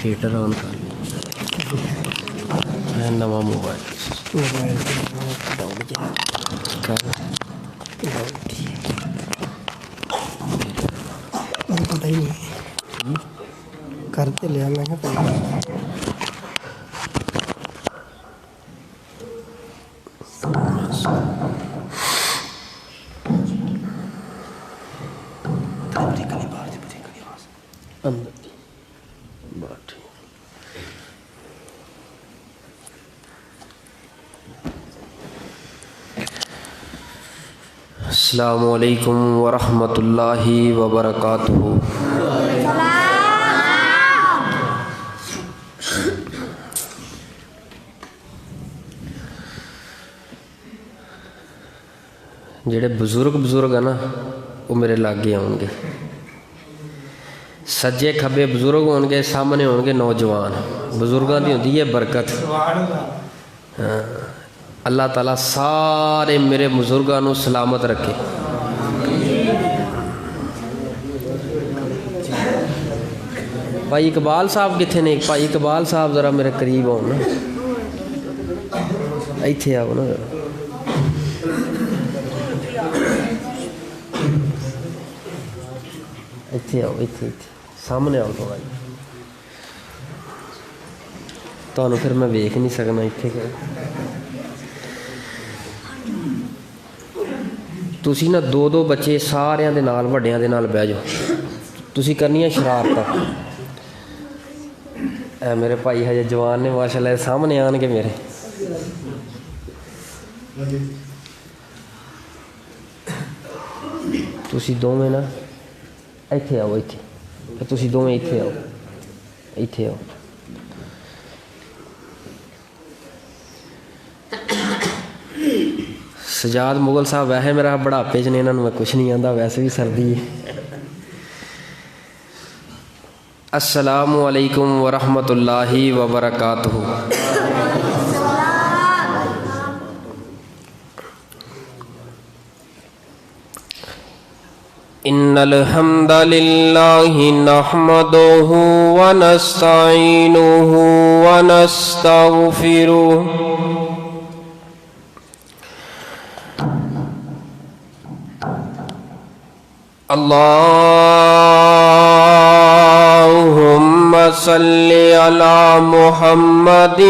Theatre آن کر نواں mobile پتہ ہی نہیں کرتے لیا میں کہ السلام علیکم ورحمۃ اللہ وبرکاتہ۔ جڑے بزرگ ہیں نا وہ میرے لاگے آؤ گے، سجے کھبے بزرگ ہون گے، سامنے ہون گے نوجوان۔ بزرگاں دی ہوندی ہے برکت۔ اللہ تعالیٰ سارے میرے بزرگاں نو سلامت رکھے۔ بھائی اقبال صاحب کتنے نے؟ بھائی اقبال صاحب ذرا میرے قریب آؤ نا، ایتھے آؤ نا ذرا۔ ایتھے آؤ، ایتھے سامنے آؤ تھوڑا جی، تمہیں پھر میں ویکھ نہیں سکنا ایتھے کہ تسی نا دو بچے ساریاں دے نال وڈیاں دے نال بہ جاؤ، تسی کرنیاں شرارتاں۔ اے میرے بھائی ہجے جوان نے ماشاءاللہ، سامنے آن کے میرے تسی دوویں نا ایتھے آؤ، ایتھے تسی دوویں ایتھے آؤ، ایتھے آؤ۔ سجاد مغل صاحب ویسے میرا بڑھاپے چ نے، انہوں میں کچھ نہیں آتا، ویسے بھی سردی ہے۔ السلام علیکم ورحمۃ اللہ وبرکاتہ۔ ان الحمد للہ نحمدہ ونستعینہ ونستغفرہ اللہم صلی علی محمد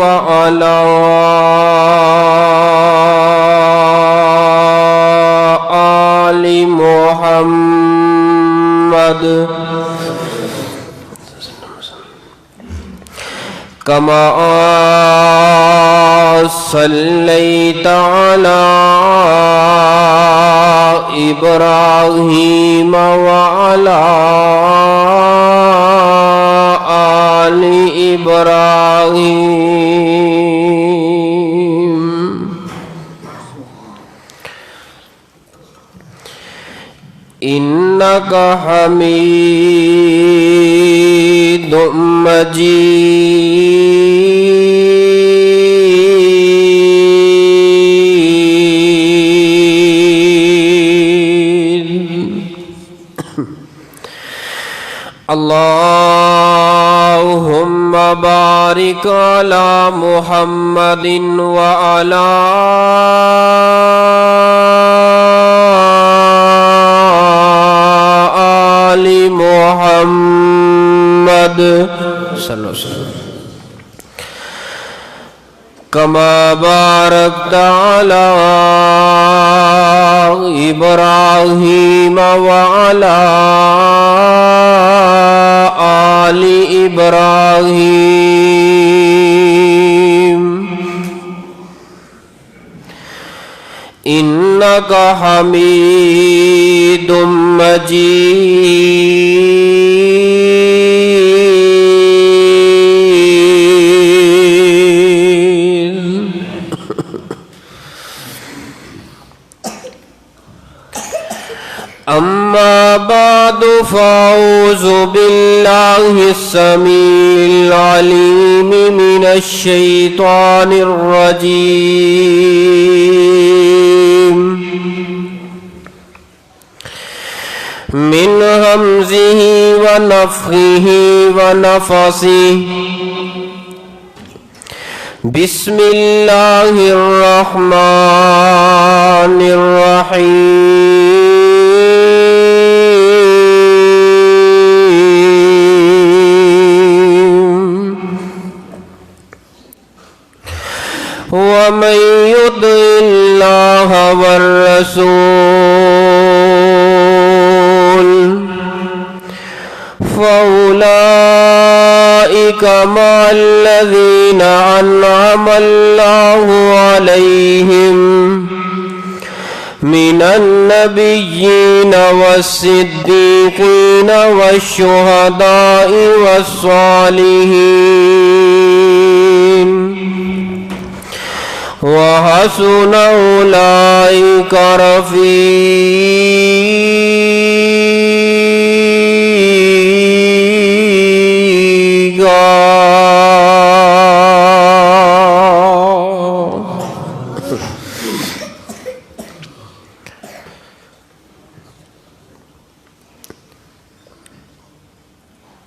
وعلی آل محمد کما صلیت علی ابراہیم وعلی آل ابراہیم انک حمید اللہم بارک علی محمد وعلی آل محمد صلی اللہ علیہ وسلم کما بارکت علی ابراہیم وعلی آل ابراہیم انک حمید مجید۔ اما بعد فاعوذ باللہ السمیع العلیم من الشیطان الرجیم همزه ونفخه ونفثه بسم الله الرحمن الرحيم ومن يطع الله والرسول فأولئك مع الذين أنعم الله عليهم من النبيين والصديقين والشهداء والصالحين وحسن أولئك رفيقا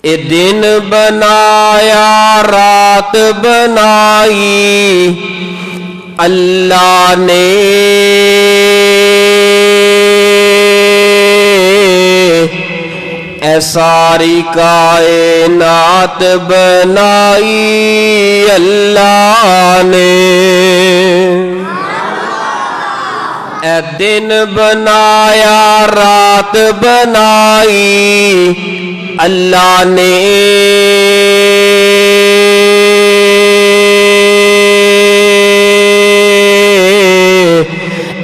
اے دن بنایا رات بنائی اللہ نے اے ساری کائنات بنائی اللہ نے اے دن بنایا رات بنائی اللہ نے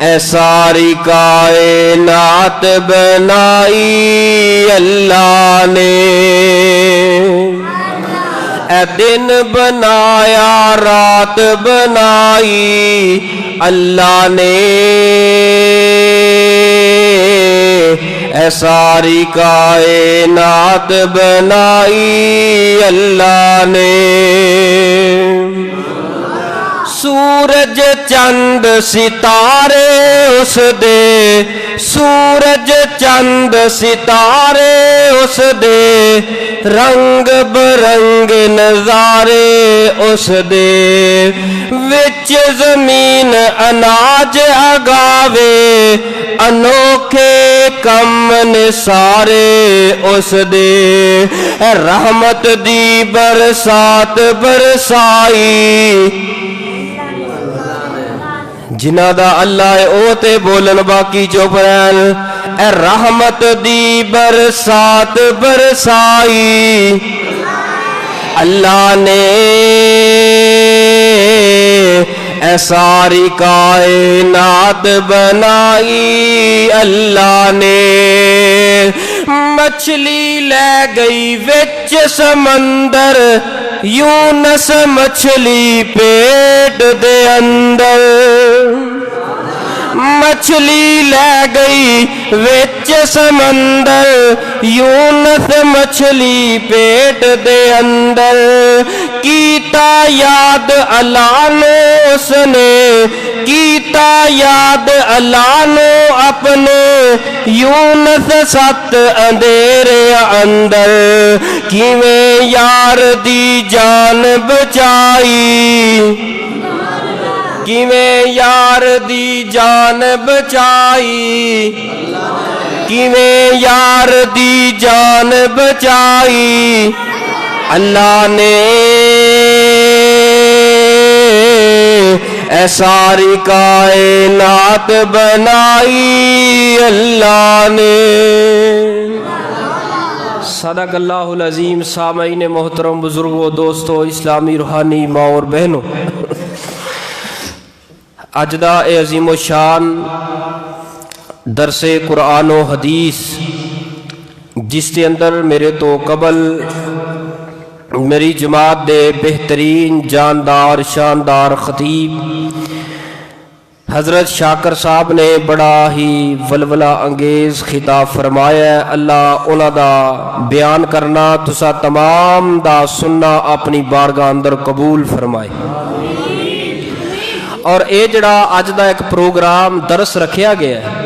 اے ساری کائنات بنائی اللہ نے اے دن بنایا رات بنائی اللہ نے اے ساری کائنات بنائی اللہ نے سورج چند ستارے اس دے سورج چند ستارے اس دے رنگ برنگ نظارے اس دے وچ زمین اناج اگاوے انوکھے کم نثارے اس دے رحمت دی برسات برسائی جنہ دا اللہ ہے او تے بولن باقی چپ رہن اے رحمت دی برسات برسائی اللہ نے اے ساری کائنات بنائی اللہ نے مچھلی لے گئی وچ سمندر یونس مچھلی پیٹ دے اندر مچھلی لے گئی وچ سمندر یونس مچھلی پیٹ دے اندر کیتا یاد اللہ نے اس نے کیتا یاد اللہ نے اپنے یونس ست اندھیرے اندر کیویں یار دی جان بچائی کیویں یار دی جان بچائی کیویں یار دی جان بچائی اللہ نے اے ساری کائنات بنائی اللہ نے صدق اللہ العظیم سامعین محترم بزرگوں دوستوں اسلامی روحانی ماں اور بہنوں اج دا اے عظیم و شان درس قرآن و حدیث جس کے اندر میرے تو قبل میری جماعت دے بہترین جاندار شاندار خطیب حضرت شاکر صاحب نے بڑا ہی ولولہ انگیز خطاب فرمایا ہے. اللہ انہاں دا بیان کرنا تسا تمام دا سننا اپنی بارگاہ اندر قبول فرمائے. اور اے جڑا اج دا ایک پروگرام درس رکھیا گیا ہے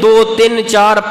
2 3 4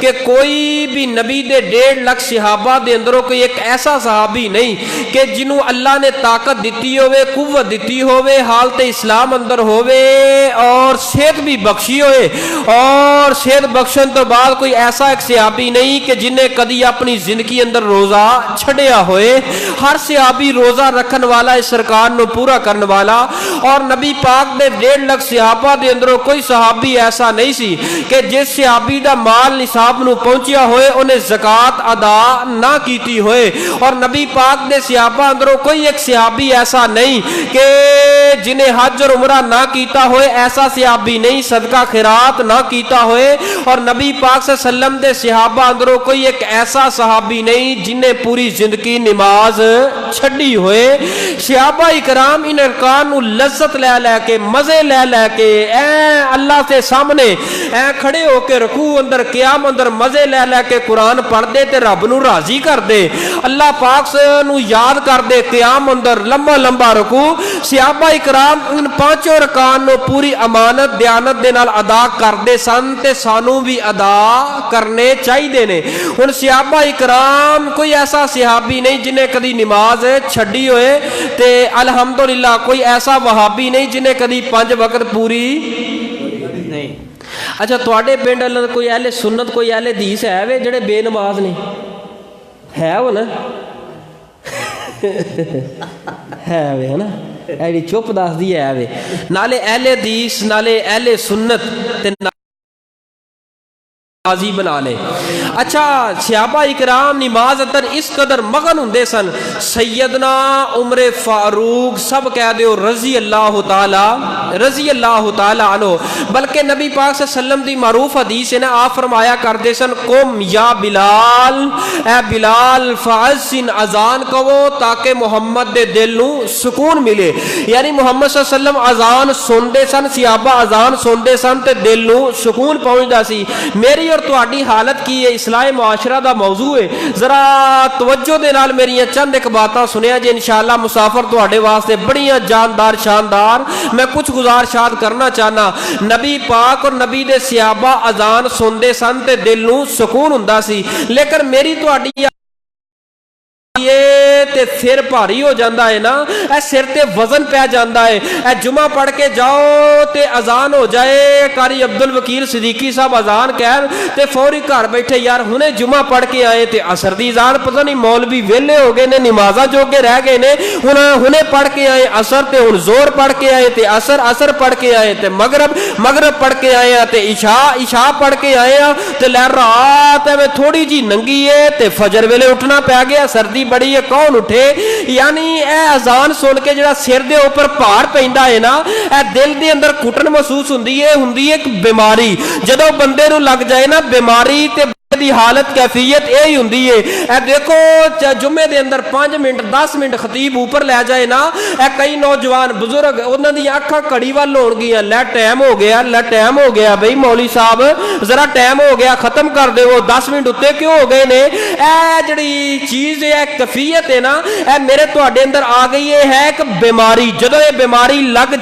کہ کوئی بھی نبی دے 1.5 لاکھ صحابہ دے اندروں کوئی ایک ایسا صحابی نہیں کہ جنہوں اللہ نے طاقت دیتی ہوئے، قوت دیتی ہوئے، حالت اسلام اندر ہوئے اور صحت بھی بخشی ہوئے، اور صحت بخشن تو بعد کوئی ایسا ایک صحابی نہیں کہ جنہیں کدی اپنی زندگی اندر روزہ چھڑیا ہوئے۔ ہر صحابی روزہ رکھن والا اس سرکار نو پورا کرن والا، اور نبی پاک دے 1.5 لاکھ صحابہ دے اندروں کوئی صحابی ایسا نہیں سی کہ جس صحابی دا مال نصاب نو پہنچیا ہوئے انہیں زکوٰۃ ادا نہ کیتی ہوئے، اور نبی پاک دے صحابہ اندروں کوئی ایک صحابی ایسا نہیں کہ جنہیں حج اور عمرہ نہ کیتا ہوئے، ایسا صحابی نہیں صدقہ خیرات نہ کیتا ہوئے، اور نبی پاک صلی اللہ علیہ وسلم دے صحابہ اندروں کوئی ایک ایسا صحابی نہیں جنہیں پوری زندگی نماز چھڑی ہوئے۔ صحابہ اکرام ان ارکان نو لذت لے لے کے، مزے لے لے کے، اللہ سے سامنے کھڑے ہو کے رکوع اندر، قیام اندر مزے لے لے کے قرآن پڑھ دے تے رب نو راضی کر دے، اللہ پاک سے نو یاد کر دے، قیام اندر لمبا لمبا رکوع۔ صحابہ اکرام ان 5 ارکان نو پوری امانت دیانت دے نال ادا کر دے سن تے سانو بھی ادا کرنے چاہیے نے۔ ہن صحابہ اکرام کوئی ایسا صحابی نہیں جنہیں کدی نماز چھڈی ہوئے، تے الحمدللہ کوئی ایسا وہابی نہیں جنہیں کدی 5 وقت پوری نہیں۔ اچھا تواڈے پنڈ کوئی اہل سنت کوئی اہل حدیث ہے وے جڑے بے نماز نے؟ ہے وہ نا ہے وے ہے نا، ایڈی چپ دس دی ہے وے، نالے اہل حدیث نالے اہل سنت تے نمازی بنا لے۔ اچھا صحابہ اکرام نماز اندر اس قدر مغن ہوندے سن، سیدنا عمر فاروق سب کہہ دیو رضی اللہ تعالی عنہ، بلکہ نبی پاک صلی اللہ علیہ وسلم دی معروف حدیث ہے نا، آپ فرمایا کرتے سن قم یا بلال، اے بلال فاذن، اذان کہو تاکہ محمد دے دل نو سکون ملے، یعنی محمد صلی اللہ علیہ وسلم اذان سندے سن، صحابہ اذان سندے سن تے دل نو سکون پہنچدا سی۔ میری اور تہاڈی حالت کی ہے، اصلاح معاشرہ دا موضوع ہے، ذرا توجہ دے نال میری چند ایک باتاں سنیا جی، انشاءاللہ مسافر تہاڈے واسطے بڑیاں جاندار شاندار میں کچھ گزارشات کرنا چاہنا۔ نبی پاک اور نبی دے صحابہ اذان سندے سن تے دل نو سکون ہوندا سی، لیکن میری تہاڈی تے سر بھاری ہو جاندہ ہے نا، اے سر تے وزن پہ جاندہ ہے، اے جمعہ پڑھ کے جاؤ تے اذان ہو جائے، قاری عبدالوکیل صدیقی صاحب اذان کہن تے فوری گھر بیٹھے یار ہنے جمعہ پڑھ کے آئے تے عصر دی اذان، پتہ نہیں مولوی ویلے ہو گئے نے، نمازاں جو کے رہ گئے نے، ہنے پڑھ کے آئے عصر تے ہن زور پڑھ کے آئے تے عصر پڑھ کے آئے تے مغرب پڑھ کے آئے تے عشاء پڑھ کے آئے تے لہر رات میں تھوڑی جی ننگی ہے تے فجر ویلے اٹھنا پہ گیا، سردی بڑی ہے کون اٹھے؟ یعنی اے اذان سن کے جڑا سر دے اوپر بھار پیندا ہے نا، اے دل دے اندر کٹن محسوس ہوندی ہے ایک بیماری، جدوں بندے نو لگ جائے نا بیماری تے دی حالت کیفیت یہی ہوندی ہے۔ اے دیکھو جمعے دے اندر 5 منٹ 10 منٹ خطیب اوپر لے جائے نا، اے کئی نوجوان بزرگ انہاں دی اکھاں کڑی وال ہون گیاں، لے ٹائم ہو گیا بھئی مولوی صاحب ذرا ٹائم ہو گیا ختم کر دے، وہ 10 منٹ اتے کیوں ہو گئے نے؟ اے جڑی چیز ہے کیفیت ہے نا، اے میرے تواڈے اندر آ گئی ہے ایک بیماری، جدوں یہ بیماری لگ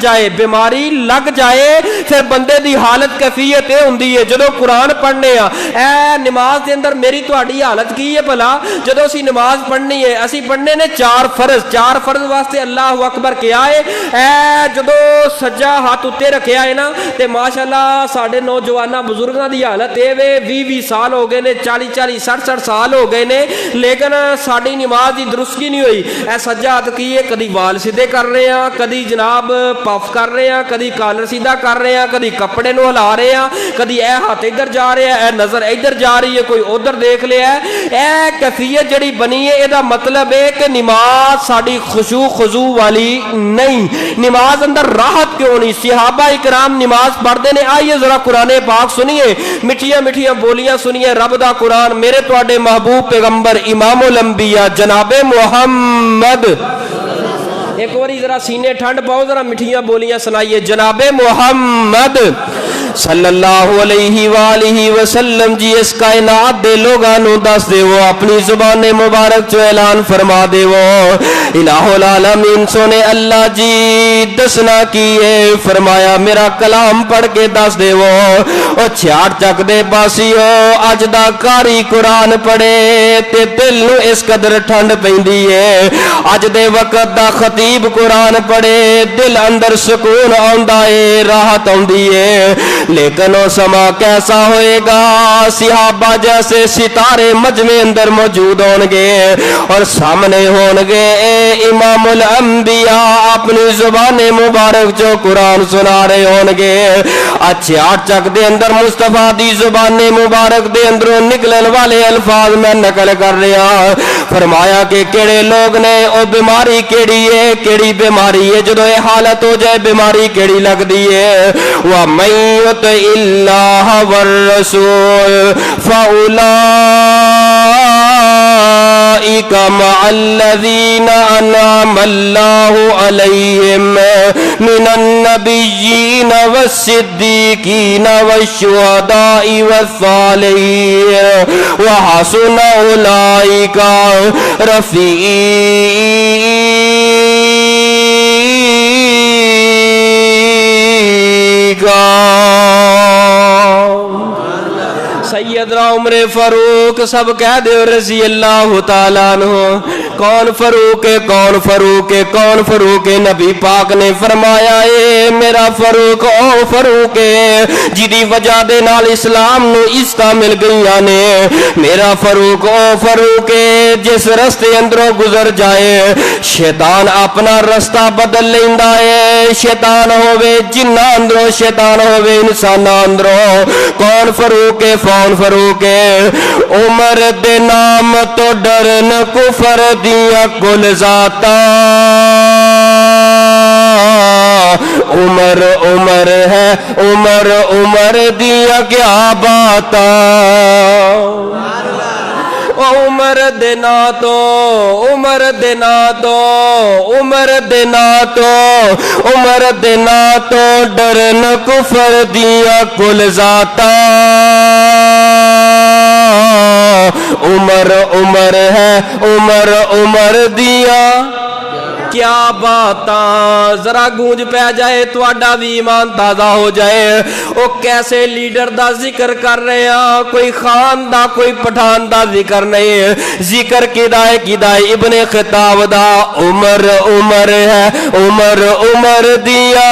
جائے پھر بندے دی حالت کیفیت یہ ہوندی ہے۔ جدوں قرآن پڑھنے اے نماز دے اندر میری تہاڈی حالت کی ہے بھلا؟ جدوں اسی نماز پڑھنی ہے، اسی پڑھنے نے 4 فرض واسطے اللہ اکبر کیا ہے، اے جدوں سجا ہاتھ اتے رکھیا ہے نا تے ماشاءاللہ ساڈے نوجواناں بزرگاں دی حالت اے وے 20 سال ہو گئے نے، 40 60 سال ہو گئے نے، لیکن ساڈی نماز دی درستگی نہیں ہوئی۔ اے سجا ہاتھ کی ہے، کدی وال سیدھے کر رہے ہیں، کدی جناب پف کر رہے ہیں، کدی کالر سیدھا کر رہے ہیں، کدی کپڑے نو ہلا رہے ہیں، کدی اے ہاتھ ادھر جا رہے ہیں، اے نظر ادھر جا رہی ہے، کوئی ادھر دیکھ لیا ہے۔ اے کیفیت جڑی بنی ہے ادا مطلب ہے کہ نماز ساڈی خشوع خضوع والی نہیں، نماز اندر راحت کیوں نہیں؟ صحابہ اکرام نماز پڑھتے نے۔ آئیے ذرا قرآن پاک سنیے، میٹھیاں بولیاں سنیے، رب دا قرآن، میرے تواڈے محبوب پیغمبر امام الانبیاء جناب محمد، ایک باری ذرا سینے ٹھنڈ پاؤ، ذرا میٹھیاں بولیاں سنائیے، جناب محمد صلی اللہ علیہ وآلہ وسلم جی اس کائنات دے لوگانو دس دے وہ اپنی زبان مبارک جو اعلان فرما دے وہ الہ العالمین سونے اللہ جی دسنا کی ہے؟ فرمایا میرا کلام پڑھ کے دس دے وہ چھاڑ چک دے پاسیو اج دا کاری قرآن پڑھے تے دل نو اس قدر ٹھنڈ پیندی ہے اج دے وقت دا خطیب قرآن پڑھے دل اندر سکون آندا ہے راحت آندی ہے لیکن وہ سما کیسا ہوئے گا صحابہ جیسے ستارے مجمع اندر موجود ہون گے اور سامنے ہون گے امام الانبیاء اپنی زبان مبارک جو قرآن سنا رہے ہون گے اچھے آٹھ چک دے اندر مصطفیٰ دی زبان مبارک دے اندروں نکلن والے الفاظ میں نقل کر رہا فرمایا کہ کیڑے لوگ نے او بیماری کیڑی ہے کیڑی بیماری ہے جدو یہ حالت ہو جائے بیماری کیڑی لگ دی ہے وَمَن يُطِعِ اللَّهَ وَالرَّسُولَ فَأُولَٰئِكَ مَعَ الَّذِينَ أَنْعَمَ اللَّهُ عَلَيْهِم مِّنَ النَّبِيِّينَ وَالصِّدِّيقِينَ وَالشُّهَدَاءِ وَالصَّالِحِينَ وَحَسُنَ أُولَٰئِكَ رفیقا سیدنا عمر فاروق سب کہہ دے رضی اللہ تعالیٰ عنہ کون فاروق ہے کون فاروق ہے کون فاروق ہے نبی پاک نے فرمایا اے میرا فاروق او فاروق ہے جدی وجہ دے نال اسلام نو عزت مل گئیاں نے میرا فاروق او فاروق ہے جس رستے اندروں گزر جائے شیطان اپنا رستہ بدل لیندا ہے شیطان ہووے جنہ اندروں شیطان ہووے انسان اندروں کون فاروق ہے فون فاروق ہے عمر دے نام تو ڈرن کفر دیا کل ذاتا عمر عمر ہے عمر عمر دیا کیا باتا عمر دینا تو عمر دینا تو عمر دینا تو عمر دینا تو ڈرن کفر دیا کل ذاتا عمر عمر ہے عمر عمر دیا کیا باتاں ذرا گونج پہ جائے تواڈا بھی ایمان تازہ ہو جائے او کیسے لیڈر دا ذکر کر رہے ہیں کوئی خان دا کوئی پٹھان دا ذکر نہیں ذکر کدائے کدائے ابن خطاب دا عمر عمر ہے عمر عمر دیا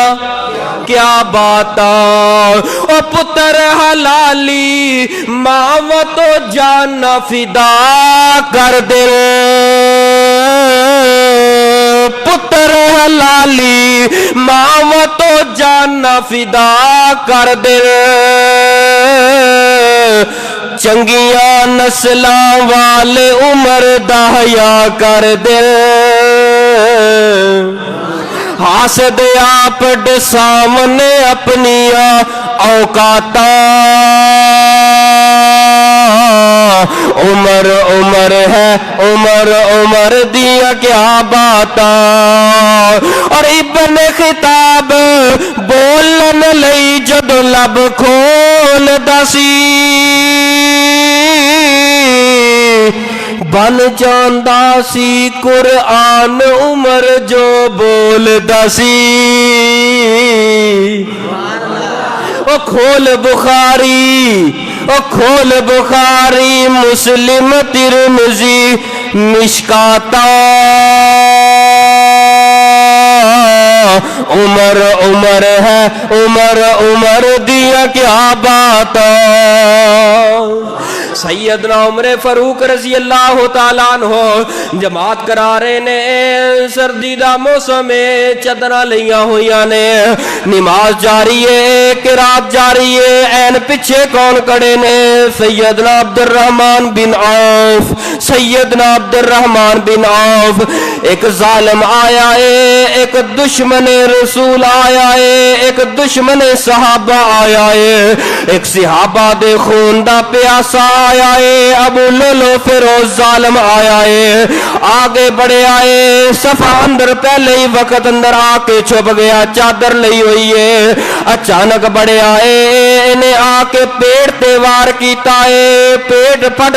کیا باتاں او پتر حلالی ماں تو جان فدا کر دے پتر حلالی ماں تو جان فدا کر دے چنگیاں نسلاں والے عمر دا حیا کر دے حاسد آپ سامنے اپنی اوقاتا عمر عمر ہے عمر عمر دیا کیا باتا اور ابن خطاب بولن لئی جد لب کھول دسی بن جاندا سی قرآن عمر جو بولدا سی او کھول بخاری او کھول بخاری مسلم ترمذی مشکاتا عمر عمر ہے عمر عمر دیا کیا باتا سیدنا عمر فاروق رضی اللہ تعالیٰ عنہ جماعت کرا رہے نے سردی دا موسم چادراں لئیاں ہویاں نے نماز جاری ہے قرات جاری ہے این پیچھے کون کڑے نے سیدنا عبد الرحمن بن عوف سیدنا عبد الرحمن بن عوف ایک ظالم آیا ہے ایک دشمن رسول آیا ہے ایک دشمن صحابہ آیا ہے ایک صحابہ دے خون دا پیاسا آیا ہے ابو لولو فیروز ظالم آیا ہے آگے بڑھے آئے صفا اندر پہلے ہی وقت اندر آکے چھپ گیا چادر لئی ہوئی ہے اچانک بڑھے آئے انہیں آکے پیٹ تے وار کیتا ہے پیٹ پھٹ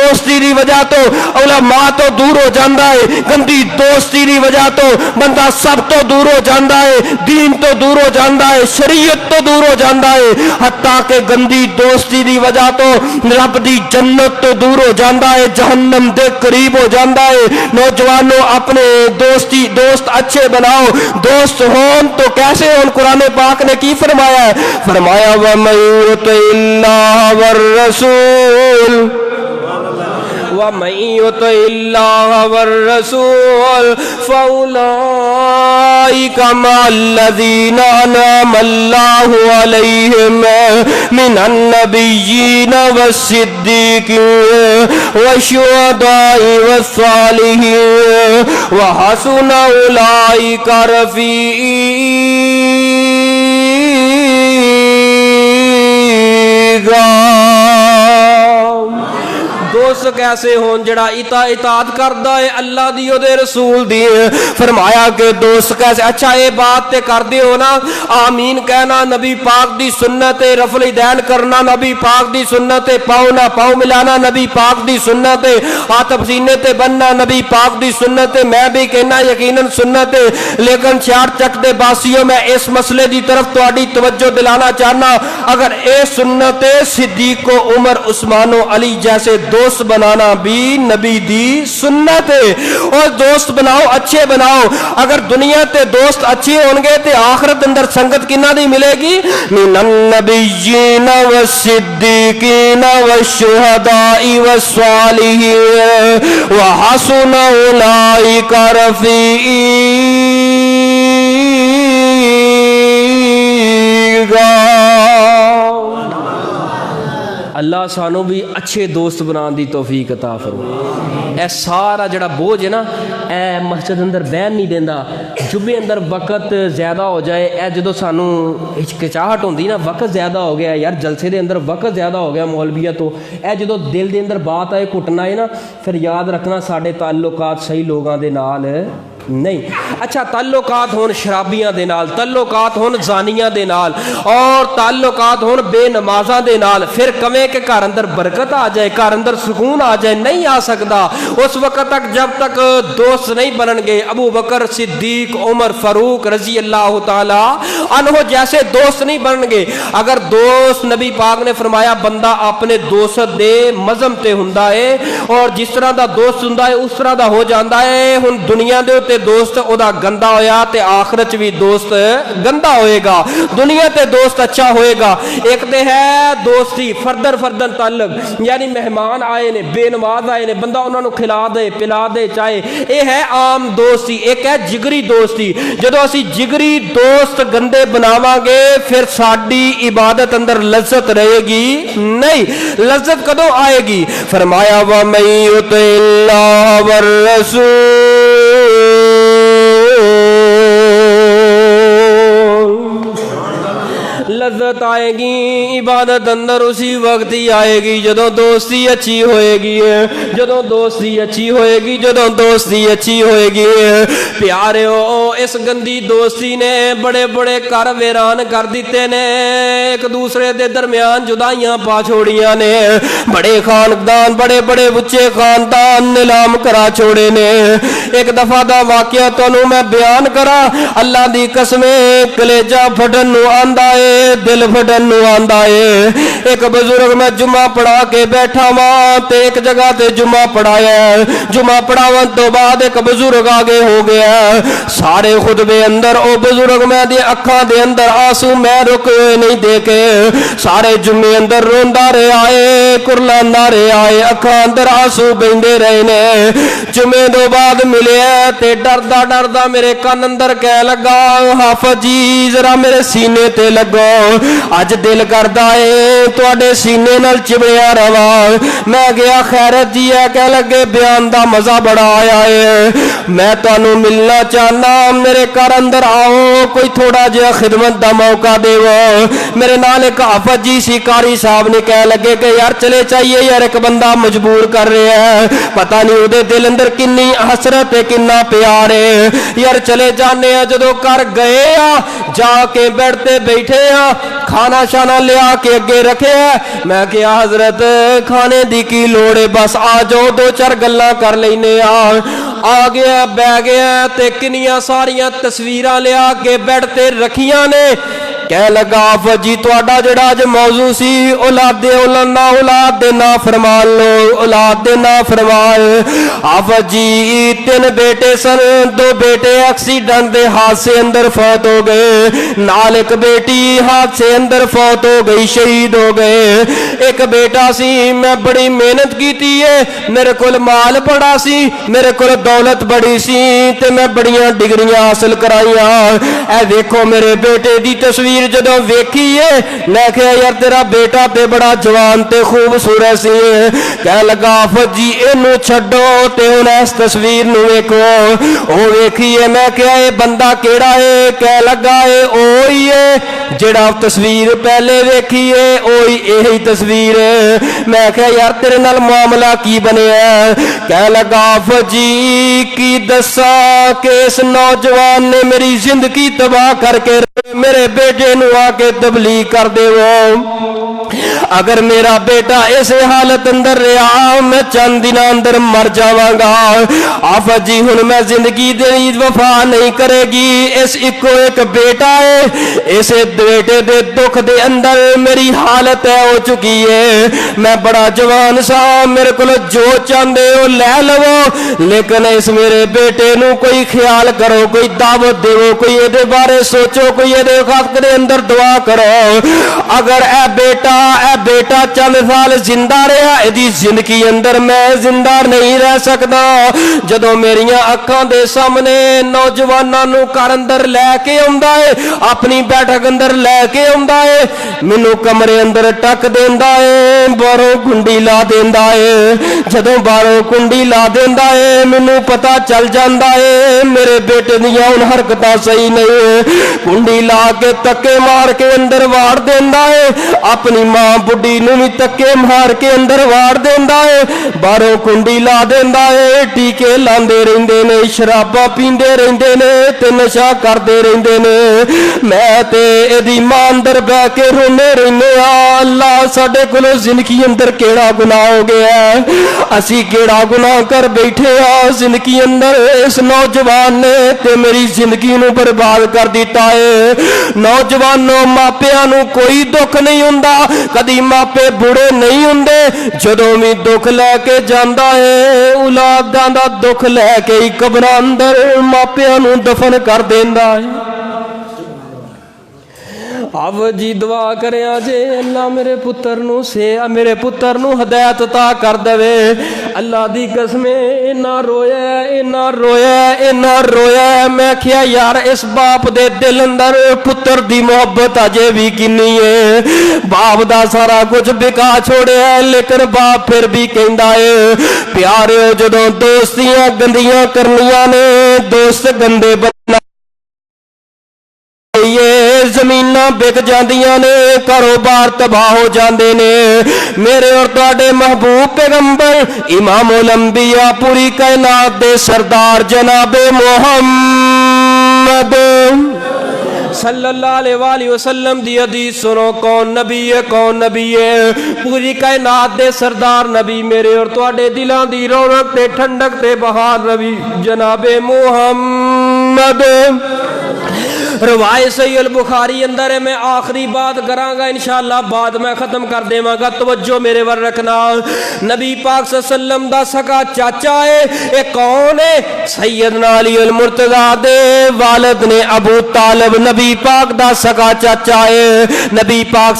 دوستی دی وجہ تو علماء تو دور ہو جاندہ ہے, گندی دوستی دی وجہ تو بندہ سب تو دور ہو جاندہ ہے, دین تو دور ہو جاندہ ہے, شریعت تو دور ہو جاندہ ہے, حتیٰ کہ گندی دوستی دی وجہ تو رب دی جنت تو دور ہو جاندہ ہے, جہنم دے قریب ہو جاندہ ہے. نوجوانوں اپنے دوست اچھے بناؤ. دوست ہون تو کیسے ہون؟ قرآن پاک نے کی فرمایا ہے؟ فرمایا وَمَن يُطِعِ اللَّهَ وَالرَّسُولَ وَمَن يُطِعِ اللَّهَ وَالرَّسُولَ فَأُولَئِكَ مَعَ الَّذِينَ أَنْعَمَ اللَّهُ عَلَيْهِم مِّنَ النَّبِيِّينَ وَالصِّدِّيقِينَ وَالشُّهَدَاءِ وَالصَّالِحِينَ وَحَسُنَ أُولَئِكَ رفیقا. دوست کیسے ہون؟ جڑا اطاعت کردا ہے اللہ دی او دے رسول دی. فرمایا کہ دوست کیسے؟ اچھا یہ بات تے کر دے ہو نا, آمین کہنا, نبی پاک دی سنت, رفع الیدین کرنا نبی پاک دی سنت, پاؤں نہ پاؤں ملانا نبی پاک دی سنت, ہاتھ سینے تے بننا نبی پاک دی سنت. میں بھی کہنا یقیناً سنت, لیکن چار چک دے باسیوں میں اس مسئلے دی طرف تہاڈی توجہ دلانا چاہنا. اگر اے سنت صدیق و عمر عثمان و علی جیسے دوست بنانا بھی نبی دی سنت ہے. اور دوست بناؤ, اچھے بناؤ. اگر دنیا تے دوست اچھے ہوں گے تے آخرت اندر سنگت کنہ دی ملے گی؟ من النبیین والصدیقین والشہداء والصالحین وحسن اولئک رفیقا. اللہ سانو بھی اچھے دوست بنان دی توفیق عطا فرمائے. اے سارا جڑا بوجھ ہے نا, اے مسجد اندر بہن نہیں دیندا. جمعے اندر وقت زیادہ ہو جائے, اے جدو سانو ہچکچاہٹ ہوندی نا, وقت زیادہ ہو گیا یار, جلسے دے اندر وقت زیادہ ہو گیا مولویہ تو, اے جدو دل دے اندر بات آئے کٹنا ہے نا, پھر یاد رکھنا ساڈے تعلقات صحیح لوگاں دے نال نہیں. اچھا تعلقات ہون شرابیاں دے نال, تعلقات ہون زانیاں دے نال, اور تعلقات ہون بے نمازاں دے نال, پھر کمیں کہ گھر اندر برکت آ جائے, گھر اندر سکون آ جائے؟ نہیں آ سکتا. اس وقت تک جب تک دوست نہیں بنن گے ابو بکر صدیق عمر فاروق رضی اللہ تعالی عنہ جیسے دوست نہیں بنن گے. اگر دوست, نبی پاک نے فرمایا بندہ اپنے دوست دے مزم تے ہوندا ہے, اور جس طرح دا دوست ہوندا ہے اس طرح دا ہو جاندا ہے. ہن دنیا دے تے دوست او دا گندا ہویا تے آخرت بھی دوست گندا ہوئے گا. دنیا تے دوست اچھا ہوئے گا. ایک تے ہے دوستی فردن تعلق, یعنی مہمان آئے نے, بے نماز آئے نے, بندہ انہوں نے کھلا دے پلا دے چاہے, اے ہے عام دوستی. ایک ہے جگری دوستی. جدو اسی جگری دوست گندے بناواں گے پھر ساڈی عبادت اندر لذت رہے گی نہیں. لذت کدوں آئے گی؟ فرمایا وَمَن يُطِعِ اللَّهَ وَالرَّسُولَ لذت آئے گی عبادت اندر اسی وقت ہی آئے گی جدوں دوستی اچھی ہوئے گی. جدوں دوستی اچھی ہوئے گی, جدوں دوستی اچھی ہوئے گی. پیارو, اس گندی دوستی نے بڑے بڑے گھر ویران کر دیتے نے, ایک دوسرے دے درمیان جدائیاں پا چھوڑیاں نے, بڑے خاندان, بڑے بڑے بچے خاندان نیلام کرا چھوڑے نے. ایک دفعہ دا واقعہ تانوں میں بیان کرا, اللہ دی قسمیں کلیجہ پھٹن نو آندا ہے, دل پھٹن نو آندا ہے. ایک بزرگ میں جمعہ پڑھا کے بیٹھا ماں تے ایک جگہ تے جمعہ پڑھایا. جمعہ پڑھاون تو بعد ایک بزرگ آگے ہو گیا. سارے خطبے اندر او بزرگ میں دی اکھاں دے اندر آنسو میں رکے نہیں دیکھے. سارے جمعے اندر روندا رہے آئے, کرلانا رہے آئے, اکھاں اندر آنسو بہندے رہے نے. جمعے دو بعد ملے تے ڈردا ڈردا میرے کان اندر کہہ لگا, حافظ جی ذرا میرے سینے تے لگو, اج دل کردا اے تواڈے سینے نال چبڑیا رہا. میں گیا خیرت جی ہے, کہہ لگے بیان دا مزہ بڑا آیا ہے, میں تانوں ملنا چاہنا, میرے گھر اندر آؤ, کوئی تھوڑا جہا خدمت دا موقع دیو. میرے نال ایک حافظ جی سی قاری صاحب نے کہہ لگے کہ یار چلے چاہیے یار, ایک بندہ مجبور کر رہے ہیں, پتہ نہیں او دے دل اندر کنی حسرت ہے کنا پیار ہے, یار چلے جانے ہیں. جدو کر گئے جا کے بیٹھتے بیٹھے کھانا شانا لیا کے اگے رکھے ہے. میں کیا حضرت کھانے دی کی لوڑ ہے, بس آ جاؤ دو چار گلاں کر لینے. آ گیا بہ گیا تے کنیاں ساریاں تصویراں لیا کے بیڈ تے رکھیاں نے. کہہ لگا آفت جی تہاڈا جڑا اج موضوع سی اولاد دے نافرمان لو, اولاد دے نافرمان. آفت جی 3 بیٹے سن, 2 بیٹے ایکسیڈنٹ دے حادثے اندر فوت ہو گئے, نال ایک بیٹی حادثے اندر فوت ہو گئی, شہید ہو گئے. ایک بیٹا سی میں بڑی محنت کیتی ہے, میرے کول مال بڑا سی, میرے کول دولت بڑی سی تے میں بڑیاں ڈگریاں حاصل کرائیاں. اے دیکھو میرے بیٹے دی تصویر جدوں ویکھی ہے میں کہیا یار تیرا بیٹا تے بڑا جوان تے خوبصورت سی. کہہ لگا آفت جی اینو چھڈو تے ہن اس تصویر نو ویکھو. او ویکھی ہے. میں کہیا اے بندہ کیڑا ہے؟ کہہ لگا اے اوہی ہے جڑا تصویر پہلے ویکھی ہے, اوہی یہی تصویر ہے. میں کہیا یار تیرے نال معاملہ کی بنیا؟ کہہ لگا آفت جی کی دساں کہ اس نوجوان نے میری زندگی تباہ کر کے میرے بیٹے نو آ کے تبلیغ کر دے. وہ اگر میرا بیٹا اس حالت اندر رہا میں چند دن اندر مر جاواں گا. آفت جی ہن میں زندگی دی وفا نہیں کرے گی. اس ایک بیٹا ہے, اس بیٹے دے دکھ دے اندر میری حالت ہے ہو چکی ہے. میں بڑا جوان سا, میرے کو جو چاہندے ہو لے لو, لیکن اس میرے بیٹے نو کوئی خیال کرو, کوئی دعوت دیو, کوئی یہ بارے سوچو, کوئی یہ خاطر اندر دعا کرو. اگر اے بیٹا چند سال زندہ رہا, ایدی زندگی اندر میں زندہ نہیں رہ سکتا. جدوں میریاں اکھاں دے سامنے نوجواناں نو گھر اندر لے کے آندا ہے, اپنی بیٹھک اندر لے کے آندا ہے, مینوں کمرے اندر ٹک دیندا ہے, باہروں کنڈی لا دیندا ہے. جدوں باہروں کنڈی لا دیندا ہے مینوں پتہ چل جاندا ہے میرے بیٹے دیاں ہن حرکتاں صحیح نہیں ہے. کنڈی لا کے تکے مار کے اندر واڑ دیندا ہے, اپنی ماں بڈھی نو بھی تکے مار کے اندر واڑ دیندا ہے. باہروں کنڈی لا دیندا ہے, ٹیکے لاندے رہندے نے, شراباں پیندے رہندے نے تے نشہ کردے رہندے نے. میں تے ایدی ماں اندر بہ کے رونے رہنے آ, اللہ ساڈے کولوں زندگی اندر کیڑا گناہ ہو گیا ہے, اسی کیڑا گناہ کر بیٹھے آ زندگی اندر. اس نوجوان نے تے میری زندگی نو برباد کر دیتا ہے. نوجوانوں ماپیاں نو کوئی دکھ نہیں ہوندا, کدی ماپے بوڑھے نہیں ہوندے. جدوں بھی دکھ لے کے جاندا ہے اولاداں دا دکھ لے کے ہی قبراں اندر ماپیاں نو دفن کر دیندا ہے. اب جی دعا کرے آجے اللہ میرے پتر نو ہدایت عطا کر دے. اللہ دی قسم اینا رویا. میں کیا یار اس باپ دے دل اندر پتر دی محبت اجے بھی کنی ہے. باپ دا سارا کچھ بکا چھوڑیا ہے, لیکن باپ پھر بھی کہندا ہے پیاریو جدوں دوستیاں گندیاں کرنیاں نے, دوست گندے بنا یہ زمیناں بک جاندیاں نے, کاروبار تباہ ہو جاندے نے. میرے اور تواڈے محبوب پیغمبر امام الانبیاء پوری کائنات دے سردار جناب محمد صلی اللہ علیہ وآلہ وسلم دی حدیث سنو. کون نبی ہے پوری کائنات دے سردار نبی, میرے اور تواڈے دلاں دی رونق تے ٹھنڈک تے بہار نبی جناب محمد. روایت صحیح البخاری اندر ہے. میں آخری بات کراں گا انشاءاللہ, بعد میں ختم کر دیواں گا, توجہ میرے ور رکھنا. نبی پاک صلی اللہ علیہ وسلم دا سکا چاچا ہے. اے کون ہے؟ سیدنا علی المرتضی دے والد نے ابو طالب نبی پاک دا سکا چاچا ہے. نبی پاک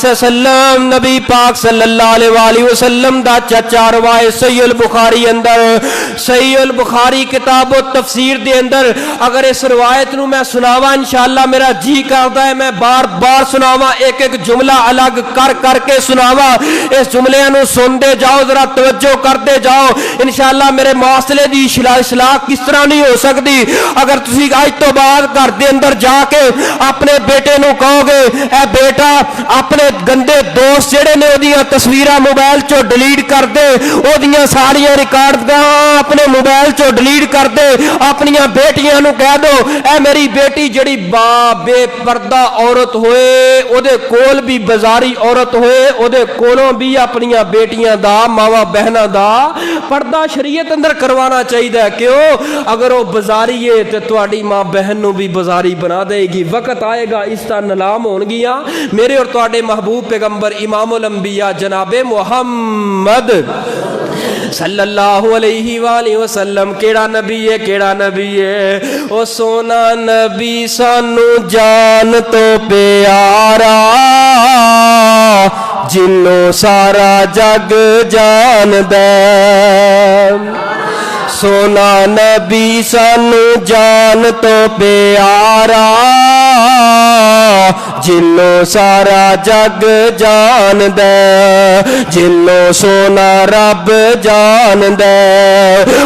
صلی اللہ علیہ وآلہ وسلم دا چاچا. روایت صحیح البخاری اندر, صحیح البخاری کتاب و تفسیر دے اندر اگر اس روایت نو میں سناواں انشاءاللہ میرا جی کرتا ہے میں بار بار سناواں, ایک ایک جملہ الگ کر کے سناواں. اس جملے نو سن دے جاؤ, ذرا توجہ کرتے جاؤ. انشاءاللہ میرے معاشرے دی اصلاح کس طرح نہیں ہو سکتی اگر تسی اج تو بعد گھر دے اندر جا کے اپنے بیٹے نو کہو گے اے بیٹا اپنے گندے دوست جڑے نے اودیاں تصویراں موبائل چوں ڈیلیٹ کر دے, اودیاں ساریاں ریکارڈ اپنے موبائل چوں ڈیلیٹ کر دے. اپنیاں بیٹیاں نو کہہ دو اے میری بیٹی جڑی بے پردہ عورت ہوئے اودے کول بھی بازاری عورت ہوئے اودے کولوں بھی اپنیاں بیٹیاں دا ماواں بہناں دا پردہ شریعت اندر کروانا چاہیے. کیوں؟ اگر وہ بازاری ہے تو تہاڈی ماں بہن نو بھی بازاری بنا دے گی. وقت آئے گا اس طرح نلام ہون گیاں. میرے اور تہاڈے محبوب پیغمبر امام الانبیاء جناب محمد صلی اللہ علیہ وآلہ وسلم کیڑا نبی ہے، کیڑا نبی ہے؟ او سونا نبی سانو جان تو پیارا جنوں سارا جگ جان دے. سونا نبی سانو جان تو پیارا جنوں سارا جگ جان دے، جنوں سونا رب جان دے.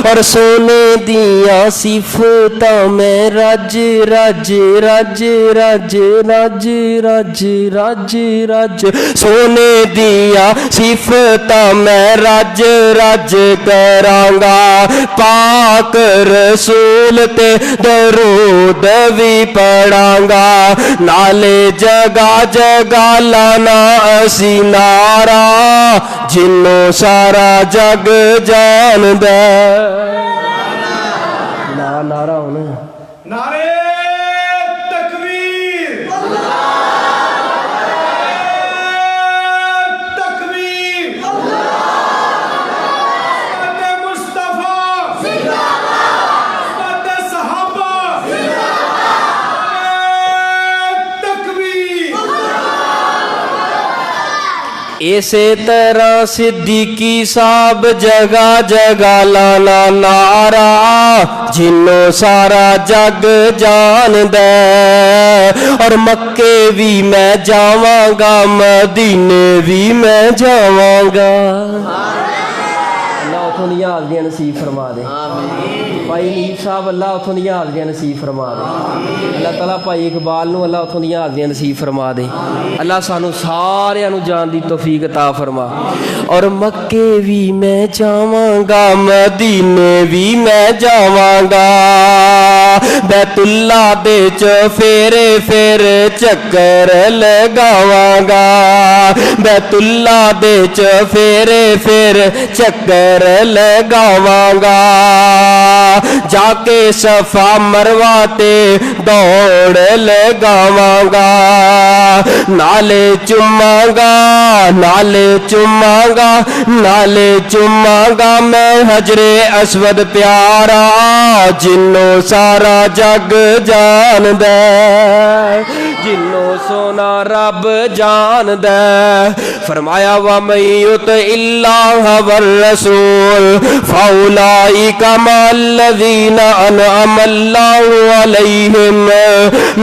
اور سونے دیاں صفتاں میں رج رج رج رج رج رج رج رج سونے دیاں صفتاں میں رج رج کرانگا. پاک رسول تے درود بھی پڑھانگا. نالے جگہ جگہ لانا اسی نعرہ جنوں سارا جگ جان دے. نعرہ ہونا نعرے تکبیر، تکبیر، مصطفیٰ، صحابہ، تکبیر. اسی طرح صدیقی صاحب جگہ جگہ لانا نعرہ جنوں سارا جگ جان دے. اور مکے بھی میں جاواں گا مدینے بھی میں جاواں گا. اللہ اتھوں دیاں حاضریاں نصیب فرما دے. بھائی نیب صاحب اللہ اتھوں دیاں حاضریاں نصیب فرما دے. اللہ تعالیٰ بھائی اقبال نو اللہ اتھوں دیاں حاضریاں نصیب فرما دے. اللہ سانو سارے نو جان دی توفیق عطا فرما. اور مکے بھی میں جاواں گا مدینے بھی میں جاواں گا. بیت اللہ دے چفیرے پھر چکر لگاواں گا. بیت اللہ دے چفیرے پھر چکر لگاواں گا. جا کے صفا مروہ تے دوڑ لگاواں گا. نالے چوماں گا، نالے چوماں گا، نالے چوماں گا میں حجر اسود پیارا جنوں سارا جگ جان دے، جنوں سونا رب جان دے. فرمایا وَمَن يُطِعِ اللَّهَ وَالرَّسُولَ فَأُولَٰئِكَ مَعَ الَّذِينَ أَنْعَمَ اللَّهُ عَلَيْهِم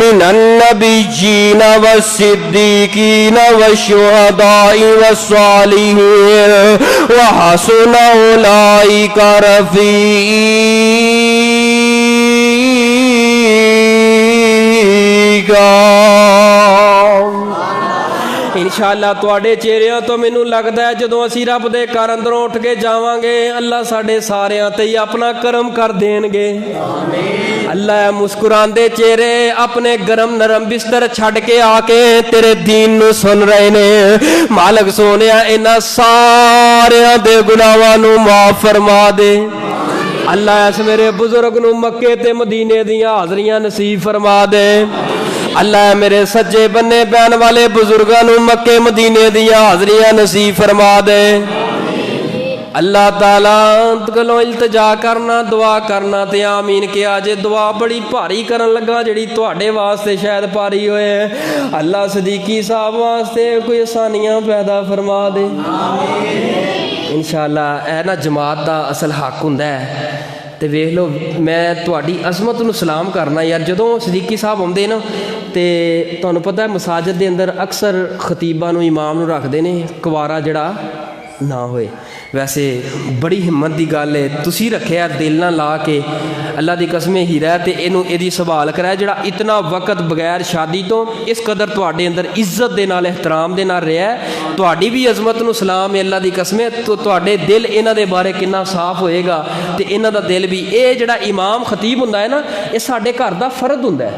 مِّنَ النَّبِيِّينَ وَالصِّدِّيقِينَ وَالشُّهَدَاءِ وَالصَّالِحِينَ وَحَسُنَ أُولَٰئِكَ رفیقا. انشاءاللہ تواڈے چہریاں تو مینوں لگدا ہے جدوں اسی رب دے گھر اندروں اٹھ کے جاواں گے اللہ ساڈے ساریاں تے ہی اپنا کرم کر دین گے. اللہ مسکراندے چہرے اپنے گرم نرم بستر چھڈ کے آ کے تیرے دین نو سن رہے نے. مالک سونیا انہاں ساریاں دے گناہاں نو معاف فرما دے. اللہ اس میرے بزرگ نو مکے تے مدینے دیاں حاضریاں نصیب فرما دے. اللہ میرے سجے بنے بیان والے بزرگاں نو مکے مدینے دیاں حاضریاں نصیب فرما دے. اللہ تعالیٰ کلوں التجا کرنا دعا کرنا تے آمین کیا جے. دعا بڑی بھاری کرن لگا جڑی تواڈے واسطے شاید بھاری ہوئے. اللہ صدیقی صاحب واسطے کوئی آسانیاں پیدا فرما دے. انشاءاللہ اے نا جماعت دا اصل حق ہوندا ہے. تے ویکھ لو میں تواڈی عظمت نو سلام کرنا یار. جدوں صدیقی صاحب آندے نا تے تانوں پتہ ہے مساجد دے اندر اکثر خطیباں نو امام نو رکھدے نے کوارا جڑا نہ ہوئے. ویسے بڑی ہمت دی گل ہے تسی رکھیا دل نہ لا کے. اللہ دی قسم ہیرا تے اینو ایدی سوال کرا جڑا اتنا وقت بغیر شادی تو اس قدر تواڈے اندر عزت دے نال احترام دے نال رہیا ہے. تواڈی بھی عظمت نو سلام ہے اللہ دی قسم. تو تواڈے دل انہاں دے بارے کنا صاف ہوئے گا تے انہاں دا دل بھی. اے جڑا امام خطیب ہوندا ہے نا اے ساڈے گھر دا فرد ہوندا ہے.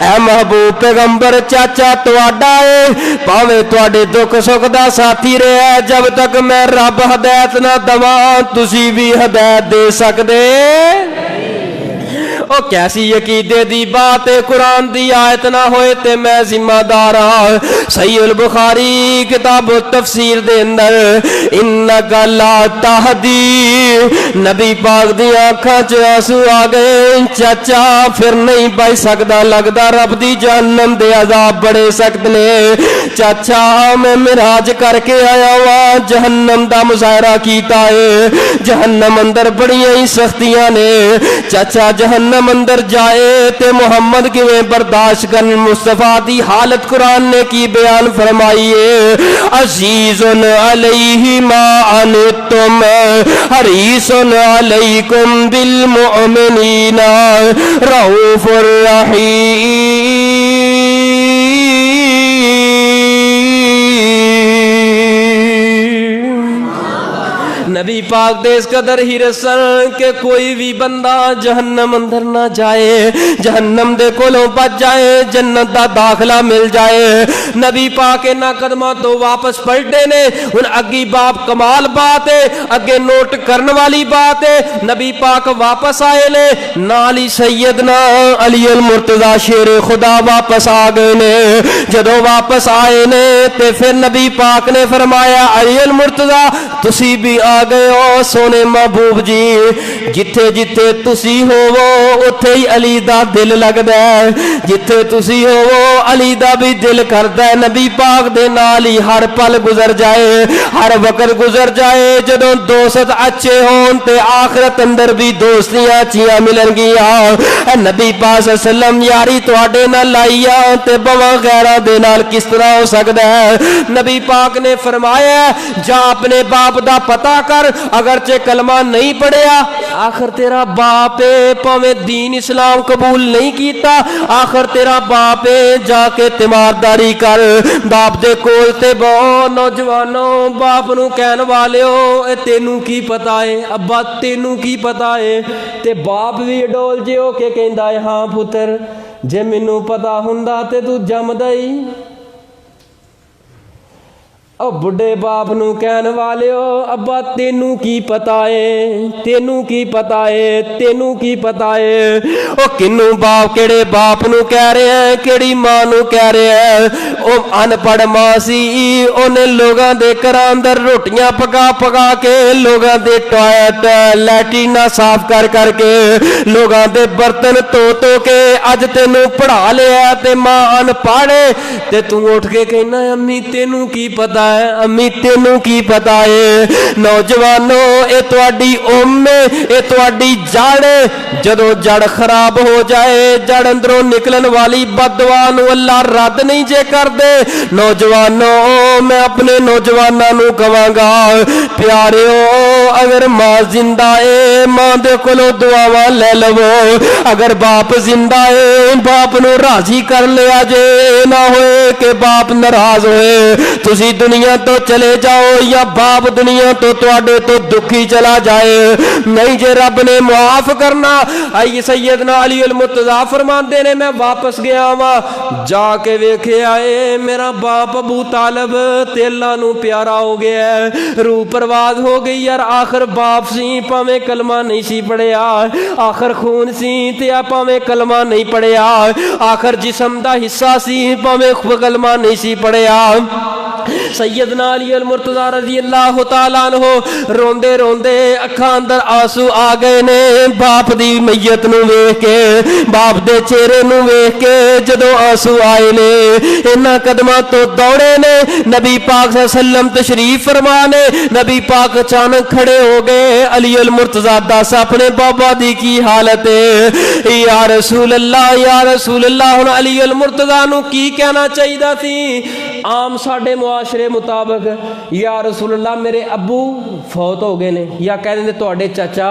اے محبوب پیغمبر چاچا تواڈا ہے پاویں تواڈے دکھ سکھ دا ساتھی رہے جب تک میں رب ہدایت نہ دواں تسی بھی ہدایت دے سکدے او کیسی عقیدے دی بات ہے قرآن دی آیت نہ ہوئے تے میں ذمہ دار ہاں صحیح البخاری کتاب تفسیر دے اندر انک لا تہدی نبی پاک دی آنکھاں چ آنسو آ گئے چاچا پھر نہیں بچ سکدا لگدا رب دی جہنم دے عذاب بڑے سخت نے چاچا میں معراج کر کے آیا وا جہنم دا مظاہرہ کیتا ہے جہنم اندر بڑیاں ہی سختیاں نے چاچا جہنم اندر جائے تے محمد کیویں برداشت کرن مصطفیٰ دی حالت قرآن نے کی بیان فرمائی ہے عزیز علیہ ما عنتم حریص علیکم بالمؤمنین رؤوف الرحیم نبی پاک دے اس قدر ہی رسن کہ کوئی بھی بندہ جہنم اندر نہ جائے جہنم دے کولوں بچ جائے جنت دا داخلہ مل جائے نبی پاک انہاں قدماں تو واپس پلٹے نے ان اگی باپ کمال بات ہے اگے نوٹ کرن والی بات ہے نبی پاک واپس آئے نے نالی سیدنا علی المرتضی شیر خدا واپس آ گئے نے جدوں واپس آئے نے تے پھر نبی پاک نے فرمایا علی المرتضی تسی بھی آ گئے ہو سونے محبوب جی جتھے جتھے تسی ہوو اتھے ہی علی دا دل لگدا ہے جتھے تسی ہوو علی دا بھی دل کردا ہے نبی پاک دے نال ہی ہر پل گزر جائے ہر وقت گزر جائے جدوں دوست اچھے ہون تے آخرت اندر بھی دوستیاں اچھیاں ملن گیاں اے نبی پاک صلی اللہ علیہ وسلم یاری تواڈے نال لائیا تے بوا غیراں دے نال کس طرح ہو سکدا ہے نبی پاک نے فرمایا جا اپنے باپ دا پتہ کر اگرچہ کلمہ نہیں پڑھیا آخر تیرا باپ پاویں دین اسلام قبول نہیں کیتا آخر تیرا باپ جا کے تیمارداری کر باپ دے کول تے بہو نوجوانوں باپ نو کہن والیو اے تینوں کی پتا ہے ابا تینوں کی پتا ہے تے باپ بھی ڈول جے ہو کے کہندا ہے ہاں پتر جے مینوں پتا ہوندا تے تو جمدا ہی او بڑے باپ نو کہن والے ہو ابا تینوں کی پتا ہے تینوں کی پتا ہے تینوں کی پتا ہے او کنوں باپ کیڑے باپ نو کہہ رہے ہیں کیڑی ماں نو کہہ رہے ہیں او ان پڑھ ماں سی اونے لوگاں دے گھراں اندر روٹیاں پکا پکا کے لوگاں دے ٹوائلٹ لیٹرینا صاف کر کر کے لوگاں دے برتن تو کے اج تینوں پڑھا لیا تے ماں ان پڑھے تے تو اٹھ کے کہنا امی تینوں کی پتا امی تینوں کی پتا ہے نوجوانوں اے تواڈی ام اے تواڈی جڑ جدوں جڑ خراب ہو جائے جڑ اندروں نکلن والی بد دعا نو اللہ رد نہیں جے کر دے نوجوانوں میں اپنے نوجواناں نو کہاں گا پیاریو اگر ماں زندہ ہے ماں دے کولوں دعاواں لے لو اگر باپ زندہ ہے باپ نو راضی کر لیا جے نہ ہوئے کہ باپ ناراض ہوئے تسی دنیا تو چلے جاؤ یا باپ دنیا تو تواڈے تو دکھی چلا جائے نہیں جے رب نے معاف کرنا آئی سیدنا علی المرتضی فرماندے نے میں واپس گیا ہاں جا کے ویکھے آئے میرا باپ ابو طالب تے اللہ نو پیارا ہو گیا ہے روح پرواز ہو گئی یار آخر باپ سی پاویں کلمہ نہیں سی پڑھیا آخر خون سی تے پاویں کلمہ نہیں پڑھیا آخر جسم دا حصہ سی پاویں کلمہ نہیں سی پڑھیا سیدنا علی المرتضی رضی اللہ تعالیٰ عنہ روندے روندے اکھاں اندر آنسو آ گئے نے باپ دی میت نو ویکھ کے باپ دے چہرے نو ویکھ کے جدوں آنسو آئے نے انہاں قدماں تو دوڑے نے نبی پاک صلی اللہ علیہ وسلم تشریف فرما نے نبی پاک اچانک کھڑے ہو گئے علی المرتضی دس اپنے بابا دی کی حالت ہے یا رسول اللہ ہن علی المرتضی نو کی کہنا چاہیدا سی عام ساڈے معاشرے مطابق یا رسول اللہ میرے ابو فوت ہو گئے نے یا کہہ دیں تواڈے چاچا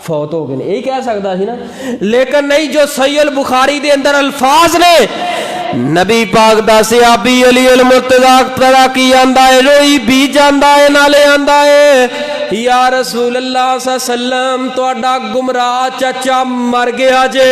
فوت ہو گئے نے یہی کہہ سکتا سی نا لیکن نہیں جو صحیح البخاری دے اندر الفاظ نے نبی پاک دا صحابی علی المرتضی پڑا کی آندا ہے روئی بھی جاندا ہے نالے آندا ہے یا رسول اللہ صلی اللہ علیہ وسلم تواڈا گمراہ چاچا مر گیا جے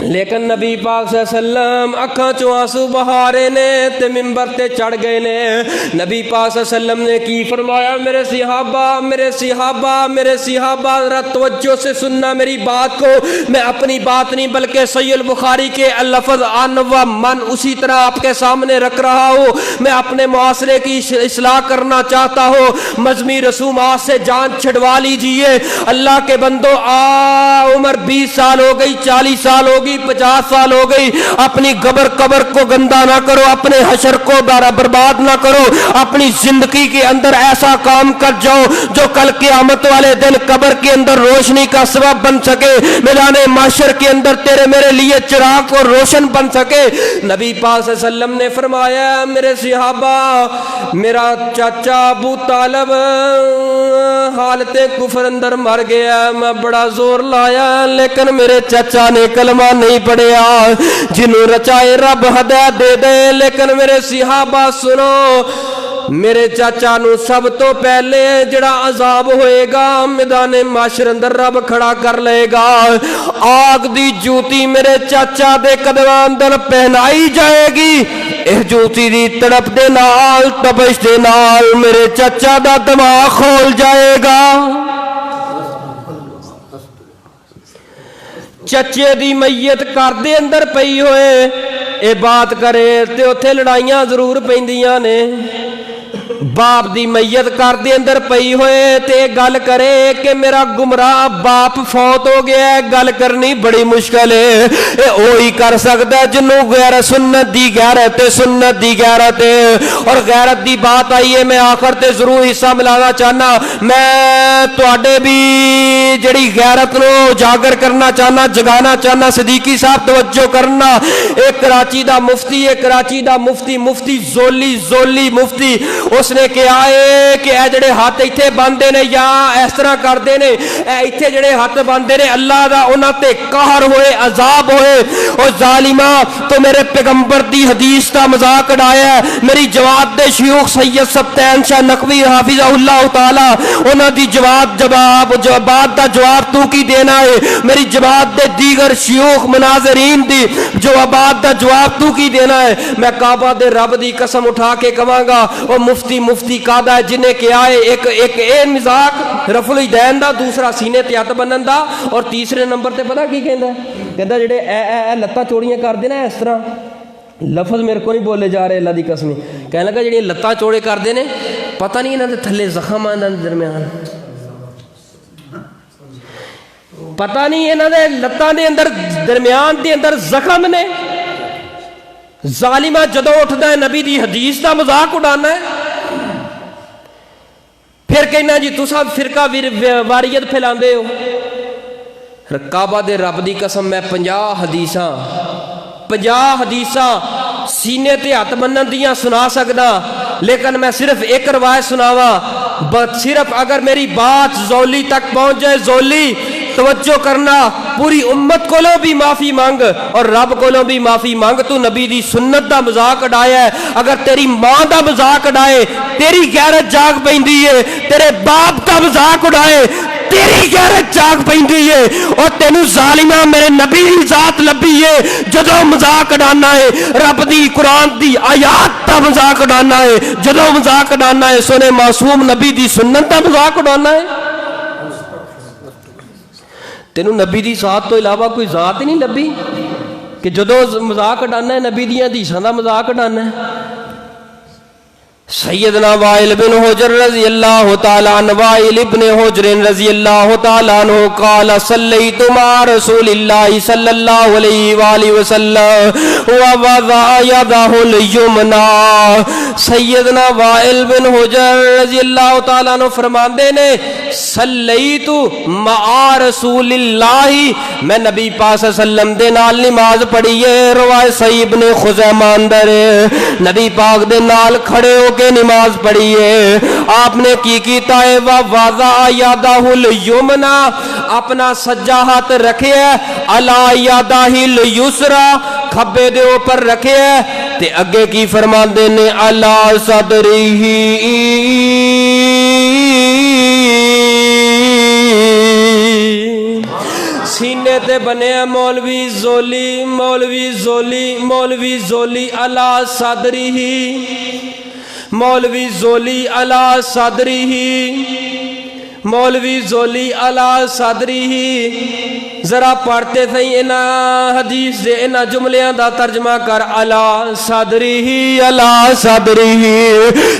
لیکن نبی پاک صلی اللہ علیہ وسلم اکھاں چوں آنسو بہا رہے نے تے منبر تے چڑھ گئے نے. نبی پاک صلی اللہ علیہ وسلم نے کی فرمایا, میرے صحابہ ذرا توجہ سے سننا میری بات کو. میں اپنی بات نہیں بلکہ صحیح البخاری کے لفظ ان و من اسی طرح آپ کے سامنے رکھ رہا ہوں. میں اپنے معاشرے کی اصلاح کرنا چاہتا ہوں. مذہبی رسومات سے جان چھڑوا لیجئے. اللہ کے بندو, عمر 20 سال ہو گئی, 40 سال ہو گئی, 50 سال ہو گئی. اپنی قبر کو گندا نہ کرو, اپنے حشر کو برباد نہ کرو. اپنی زندگی کے اندر ایسا کام کر جاؤ جو کل قیامت والے دن قبر کے اندر روشنی کا سبب بن سکے, میدان محشر کے اندر تیرے میرے لیے چراغ اور روشن بن سکے. نبی پاک صلی اللہ علیہ وسلم نے فرمایا, میرے صحابہ, میرا چاچا ابو طالب حالت کفر اندر مر گیا. میں بڑا زور لایا لیکن میرے چاچا نے کلمہ نہیں پڑھیا. جنہوں رچائے رب ہدایت دے دے. لیکن میرے صحابہ سنو, میرے چاچا نو سب تو پہلے جڑا عذاب ہوئے گا میدان معاشر اندر رب کھڑا کر لے گا. آگ دی جوتی میرے چاچا دے قدماں اندر پہنائی جائے گی. اس جوتی دی تڑپ دے نال, تپش دے نال میرے چاچا دا دماغ کھول جائے گا. چچے دی میت گھر دے اندر پئی ہوئے, اے بات کرے تے اوتھے لڑائیاں ضرور پیندیاں نے. باپ دی میت گھر دے اندر پئی ہوئے تے گل کرے کہ میرا گمراہ باپ فوت ہو گیا ہے, گل کرنی بڑی مشکل ہے. اے وہی کر سکتا ہے جنوں غیر سنت دی غیرت ہے. اور غیرت دی بات آئی ہے, میں آخر تے ضرور حصہ ملانا چاہنا. میں تواڈے بھی جڑی غیرت نو اجاگر کرنا چاہنا, جگانا چاہنا. صدیقی صاحب توجہ کرنا. ایک کراچی دا مفتی زولی مفتی, اس نے کیا ہے کہ اے جڑے ہاتھ ایتھے باندھے نے یا اس طرح کردے نے, اے ایتھے جڑے ہاتھ باندھے نے اللہ دا انہاں تے قہر ہوئے, عذاب ہوئے. او ظالما, تو میرے پیغمبر دی حدیث دا مذاق اڑایا ہے. میری جماعت دے شیوخ سید سبتین شاہ نقوی حافظہ اللہ تعالی, انہاں دی جواب دا جواب تو کی دینا ہے. میری جماعت دے دیگر شیوخ مناظرین دی جوابات دا جواب تو کی دینا ہے. میں کعبہ دے رب دی قسم اٹھا کے کہاں گا, وہ مفتی قادہ ہے جنہیں کیا ہے ایک اے مزاق رفع الیدین دا, دوسرا سینے تے ہاتھ بنن دا, اور تیسرے نمبر تے پتہ کی کہندا ہے, کہندا جڑے اے لتاں چوڑیاں کر دے نا اس طرح, لفظ میرے کو نہیں بولے جا رہے اللہ دی قسم. کہنے لگا جڑی لتاں چوڑے کر دے نے, پتہ نہیں انہاں دے تھلے زخم آندے درمیان, پتہ نہیں انہاں دے لتاں دے اندر درمیان دے اندر زخم نے. ظالمہ جدو اٹھدا ہے نبی دی حدیث دا مذاق اڑانا ہے, پھر کہنا جی تساں فرقہ واریت پھیلاندے ہو. کعبہ دے رب دی قسم میں 50 حدیثاں سینے تے ہاتھ بنن دیاں سنا سکدا, لیکن میں صرف ایک روایت سناواں. صرف اگر میری بات زولی تک پہنچ جائے, زولی توجہ کرنا, پوری امت کو لو بھی معافی مانگ اور رب کو لو بھی معافی مانگ. تو نبی دی سنت دا مذاق اڑایا ہے, اگر تیری ماں دا مذاق اڑائے تیری غیرت جاگ پیندی ہے, تیرے باپ دا مذاق اڑائے تیری غیرت جاگ پیندی ہے. اور تینوں ظالمہ میرے نبی دی ذات لبھی ہے, جدو مذاق اڑانا ہے رب دی قرآن دی آیات دا مذاق اڑانا ہے, جدو مذاق اڑانا ہے سونے معصوم نبی دی سنت دا مذاق اڑانا ہے. تینوں نبی دی ذات تو علاوہ کوئی ذات ہی نہیں لبھی کہ جدو مذاق اڑانا ہے نبی دیاں حدیثاں دا مذاق اڑانا ہے. سیدنا وائل بن حجر رضی اللہ تعالیٰ عنہ, وائل ابن حجر رضی اللہ تعالیٰ عنہ قال صلیت مع رسول اللہ صلی اللہ علیہ وآلہ وسلم ووضع یدہ الیمنا. سیدنا وائل بن حجر رضی اللہ تعالیٰ عنہ فرماندے نے, صلیت مع رسول اللہ, میں نبی پاک صلی اللہ علیہ وسلم دے نال نماز پڑھی ہے. روایت صحیح ابن خزیمہ اندر ہے, نبی پاک دے نال کھڑے ہو کے نماز پڑھی ہے. آپ نے کی کیتا ہے, وَوَضَعَ يَدَهُ الْيُمْنَى, اپنا سجا ہاتھ رکھے ہے, عَلَى يَدَهِ الْيُسْرَى, کھبے دے اوپر رکھے ہے, تے اگے کی فرماندے نے عَلَى صَدْرِهِ, سینے کے تے بنے مولوی زولی مولوی زولی مولوی زولی علی صدری ہی مولوی زولی علی صدری ہی مولوی زولی علی صدری ہی ذرا پڑھتے تھے انہ حدیث دے انہ جملیاں دا ترجمہ کر علی صدری ہی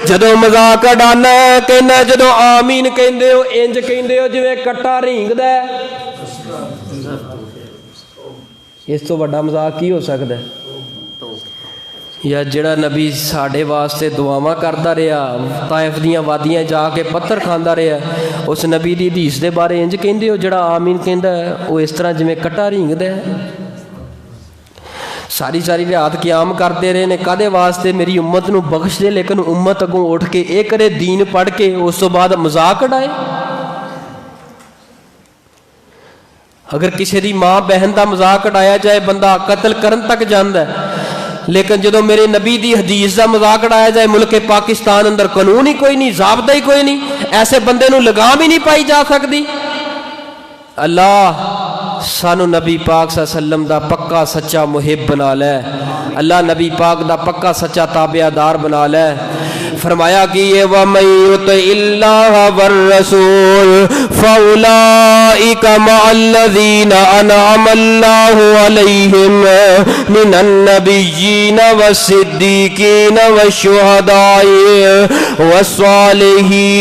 جدو مذاق ڈانا کہنا جدو آمین کہندے ہو انج کہندے ہو جویں کٹا رینگ دے اس تو بڑا مذاق کی ہو سکتا ہے یا جڑا نبی ساڑھے واسطے دعاواں کردا رہا طائف دیاں وادیاں جا کے پتھر کھاندا رہا اس نبی دی حدیث دے بارے انج کہندے ہو جڑا آمین کہندا ہے وہ اس طرح جویں کٹا رینگدا ہے ساری رات قیام کرتے رہے نے کدے واسطے میری امت نو بخش دے لیکن امت اگوں اٹھ کے اے کرے دین پڑھ کے اس تو بعد مذاق اڑائے اگر کسی دی ماں بہن دا مذاق اڑایا جائے بندہ قتل کرن تک جاندا ہے لیکن جدو میرے نبی دی حدیث دا مذاق اڑایا جائے ملک پاکستان اندر قانون ہی کوئی نہیں ضابطہ ہی کوئی نہیں ایسے بندے نو لگام ہی نہیں پائی جا سکتی اللہ سانو نبی پاک صلی اللہ علیہ وسلم دا پکا سچا محب بنا لے اللہ نبی پاک دا پکا سچا تابعدار بنا لے فرمایا کہ یہ وَمَن يُطِعِ اللَّهَ وَالرَّسُولَ فَأُولَئِكَ مَعَ الَّذِينَ أَنْعَمَ اللَّهُ عَلَيْهِمْ مِنَ النَّبِيِّينَ وَالصِّدِّيقِينَ وَالشُّهَدَاءِ وَالصَّالِحِينَ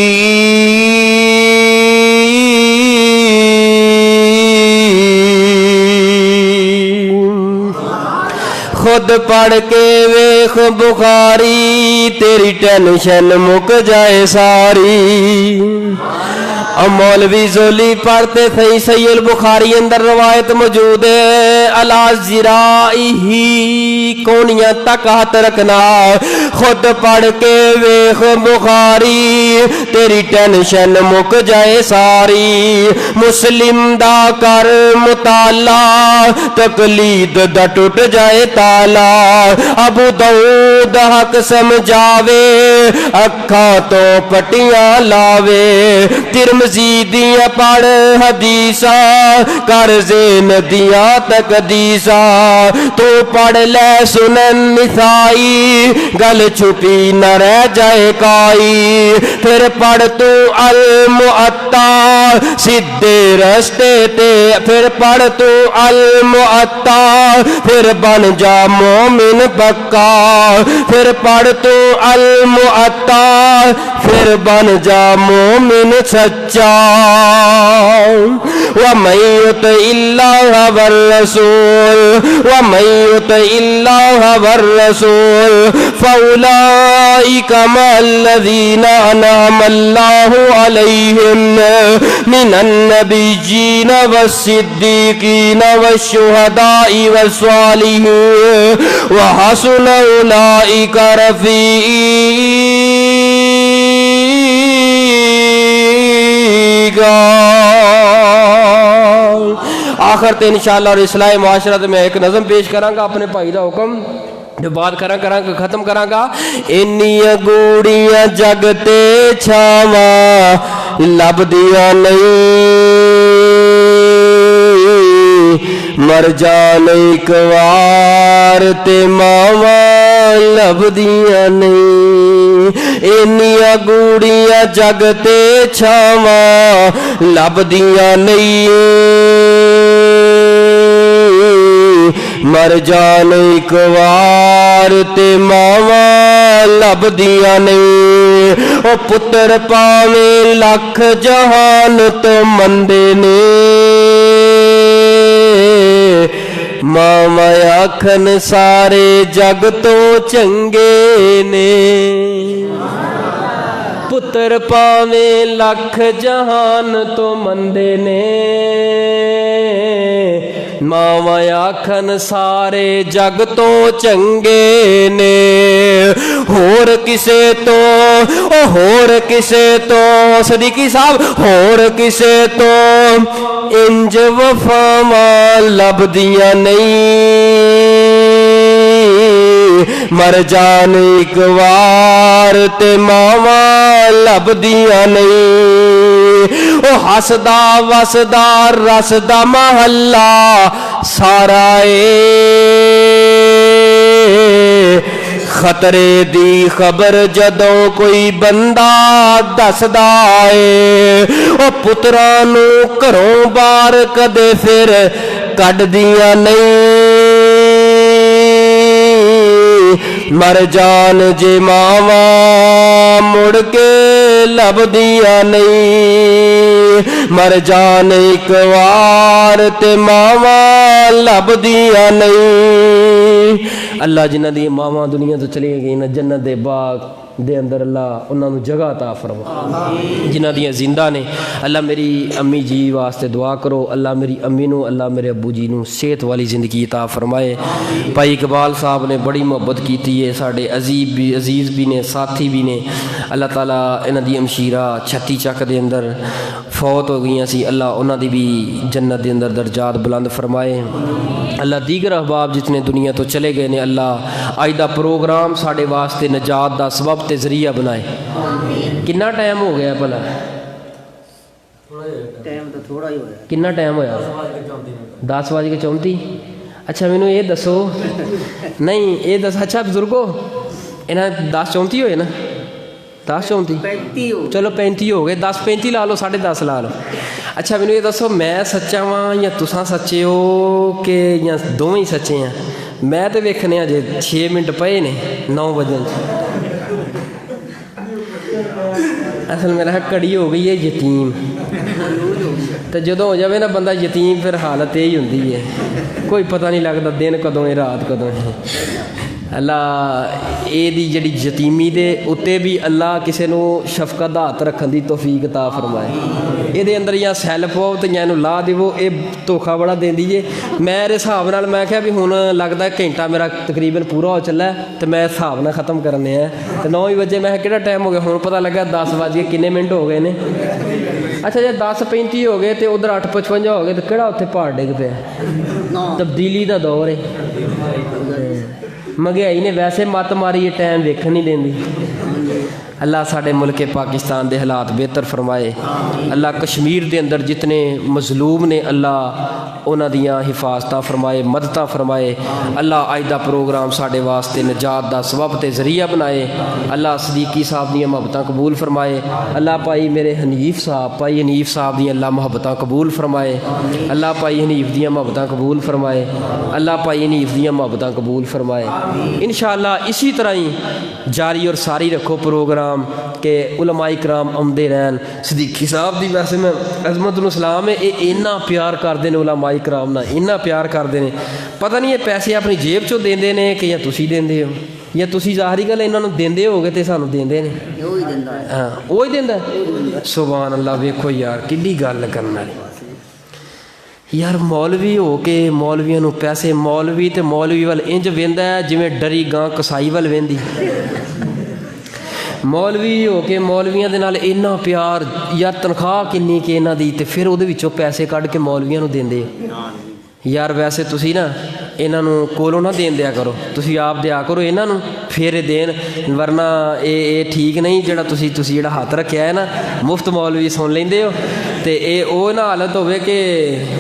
خود پڑھ کے ویخ بخاری تیری ٹینشن مک جائے ساری مولوی زولی پڑھتے تھے صحیح البخاری اندر روایت موجود ہے علی ذراعی کونیاں تک ہاتھ رکھنا خود پڑھ کے ویخ بخاری تیری ٹینشن مک جائے ساری مسلم دا کر مطالعہ تقلید دا ٹوٹ جائے تالا ابو داؤد حق سمجھاوے اکھا تو پٹیاں لاوے ترمذی دیاں پڑھ حدیثاں کر زین دیاں تقدیساں تو پڑھ لے سنن نسائی گل چھپی نہ رہ جائے کائی پھر پڑھ تو المعطا سیدھے رستے تے پھر پڑھ تو المعطا پھر بن جا مومن پکا پھر پڑھ تو المعطا پھر بن جا مومن سچا وَمَن يُطِعِ اللَّهَ وَالرَّسُولَ وَمَن يُطِعِ اللَّهَ وَالرَّسُولَ فَأُولَئِكَ مَعَ الَّذِينَ أَنْعَمَ اللَّهُ عَلَيْهِمْ مِنَ النَّبِيِّينَ وَالصِّدِّيقِينَ وَالشُّهَدَاءِ وَالصَّالِحِينَ وَحَسُنَ أُولَئِكَ رفیقا آخر تے انشاءاللہ اور اصلاح معاشرت میں ایک نظم پیش کراں گا اپنے بھائی دا حکم جو بات کراں گا ختم کراں گا انیاں گوڑیاں جگتے چھاواں لب دیاں نہیں مر جان ایک وار تے ماواں لب دیاں نہیں انیاں گوڑیاں جگتے چھاواں لب دیاں نہیں مر جان ایک وار تے ماواں لب دیاں نہیں او پتر پاویں لکھ جہان تو مندے نے ماما آکھن سارے جگ تو چنگے نے پتر پاویں لکھ جہان تو مندے نے ماوا آکھن سارے جگ تو چنگے نے ہور کسے تو صدیقی صاحب ہور کسے تو انج وفاواں لب دیاں نہیں مر جان ایک وار تے ماواں لب دیاں نہیں او ہسدا وسدا رسدا محلہ سارا خطرے دی خبر جدوں کوئی بندہ دسدا اے او پتراں نوں گھروں باہر کدے پھر کڈ دیاں نہیں مر جان جے ماواں مڑ کے لبدیاں نہیں مر جان ایک وار تے ماواں لبدیاں نہیں اللہ جنہ دی ماواں دنیا تو چلی گئی نا جنت دے باغ دے اندر اللہ انہاں نوں جگہ عطا فرما جنہ دیاں زندہ نے اللہ میری امی جی واسطے دعا کرو اللہ میری امی نوں اللہ میرے ابو جی نوں صحت والی زندگی عطا فرمائے بھائی اقبال صاحب نے بڑی محبت کیتی ہے ساڈے عزیز بھی نے ساتھی بھی نے اللہ تعالیٰ انہاں دی امشیرہ چھتی چک دے اندر فوت ہو گئیاں سی اللہ انہاں دی بھی جنت دے اندر درجات بلند فرمائے اللہ دیگر احباب جتنے دنیا تو چلے گئے نے اللہ اج دا پروگرام ساڈے واسطے نجات دا سبب تے ذریعہ بنائے کنا ٹائم ہو گیا بھلا کنا ٹائم ہویا 10:34 اچھا مینوں یہ دسو نہیں یہ دس اچھا بزرگو انہاں 10:34 ہوئے نا 10:34 چلو 35 ہو گئے 10:35 لا لو 10:30 لا لو اچھا مینوں یہ دسو میں سچا واں یا تساں سچے ہو کہ یا دونوں ہی سچے ہیں میں تو ویکھنے اجے 6 منٹ پئے نے 9 بجے اصل میرا کڑی ہو گئی ہے یتیم تو جدوں ہو جاوے نا بندہ یتیم پھر حالت یہی ہوندی ہے کوئی پتہ نہیں لگتا دن کدوں ہے رات کدوں ہے اللہ اے دی جڑی یتیمی دے اتے بھی اللہ کسے نو شفقت دا ہاتھ رکھن دی توفیق عطا فرمائے اے دے اندر یا سیلف ہو تے یا نو لا دیو اے دھوکھا بڑا دیندی ہے میرے حساب نال میں کہا بھی ہن لگدا ہے گھنٹہ میرا تقریباً پورا ہو چلا ہے تے میں حساب نال ختم کرنے ہیں تے 9 بجے میں کہڑا ٹائم ہو گیا ہن پتہ لگا 10 بجے کنے منٹ ہو گئے نے اچھا جی 10:35 ہو گئے تو ادھر 8:55 ہو گئے تو کہڑا اتنے پہاڑ ڈگ پیا تبدیلی دا دور ہے مہنگائی نے ویسے مت ماری یہ ٹائم ویکھن نہیں دینی اللہ ساڈے ملک پاکستان دے حالات بہتر فرمائے اللہ کشمیر دے اندر جتنے مظلوم نے اللہ انہاں دیاں حفاظتاں فرمائے مدداں فرمائے اللہ اج دا پروگرام ساڈے واسطے نجات دا سبب تے ذریعہ بنائے اللہ صدیقی صاحب دیاں محبتاں قبول فرمائے اللہ پائی میرے حنیف صاحب دیاں اللہ محبتاں قبول فرمائے اللہ پائی حنیف دیاں محبتاں قبول فرمائے اللہ پائی حنیف دیاں محبتاں قبول فرمائے انشاءاللہ اسی طرح ہی جاری اور ساری رکھو پروگرام کہ علماء کرام آمدے رہن صدیقی صاحب دی ویسے میں عظمت الاسلام ہے یہ اینا پیار کرتے ہیں علماء کرام نہ اینا پیار کرتے ہیں پتہ نہیں یہ پیسے اپنی جیب چوں دیندے نے کہ یا تسی دیندے ہو یا تسی ظاہری گل انہاں نوں دیندے ہوگے تے سانوں دیندے نے ہاں وہی دیندا ہے سبحان اللہ ویکھو یار کڈی گل کرن والی یار مولوی ہو کے مولویاں نوں پیسے مولوی تے مولوی ول انج ویندا ہے جویں ڈری گاں کسائی ول ویندی مولوی ہو کے مولویاں دے نال اینا پیار یار تنخواہ کنی کہ انہاں دی تے پھر اودے وچوں پیسے کڈ کے مولویاں نوں دیندے یار ویسے تسی نا انہاں نوں کولوں نہ دین دیا کرو تسی آپ دیا کرو انہاں نوں پھر دین ورنہ اے ٹھیک نہیں جڑا تسی جڑا ہاتھ رکھیا ہے نا مفت مولوی سن لیندے ہو تے اے او نا حالت ہوے کہ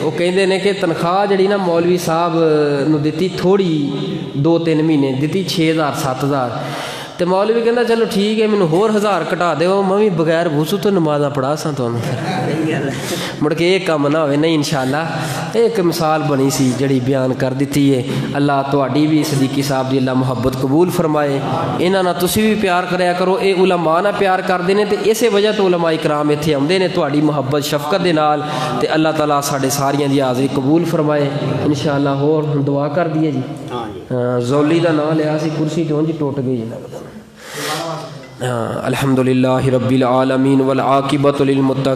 او کہندے نے کہ تنخواہ جڑی نا مولوی صاحب نوں دتی تھوڑی 2-3 مہینے دتی 6000 7000 تے مولوی کہندا چلو ٹھیک ہے مینوں ہور 1000 کٹا دیو میں بھی بغیر وضو تو نمازاں پڑھا ساں تانوں مڑ کے یہ کام نہ ہوئے نہیں انشاءاللہ ایک مثال بنی سی جڑی بیان کر دیتی ہے اللہ تہاڈی بھی صدیقی صاحب دی اللہ محبت قبول فرمائے انہاں نال تسی بھی پیار کریا کرو اے علماء نال پیار کردے نے تے اسے وجہ تو علماء کرام ایتھے آندے نے تہاڈی محبت شفقت دے نال تے اللہ تعالیٰ ساڈے ساریاں دی حاضری قبول فرمائے انشاءاللہ ہور دعا کر دیے جی زولی دا نام لیا سی کرسی تو جی ٹوٹ گئی جی الحمدللہ رب العالمین والعاقبۃ للمتقین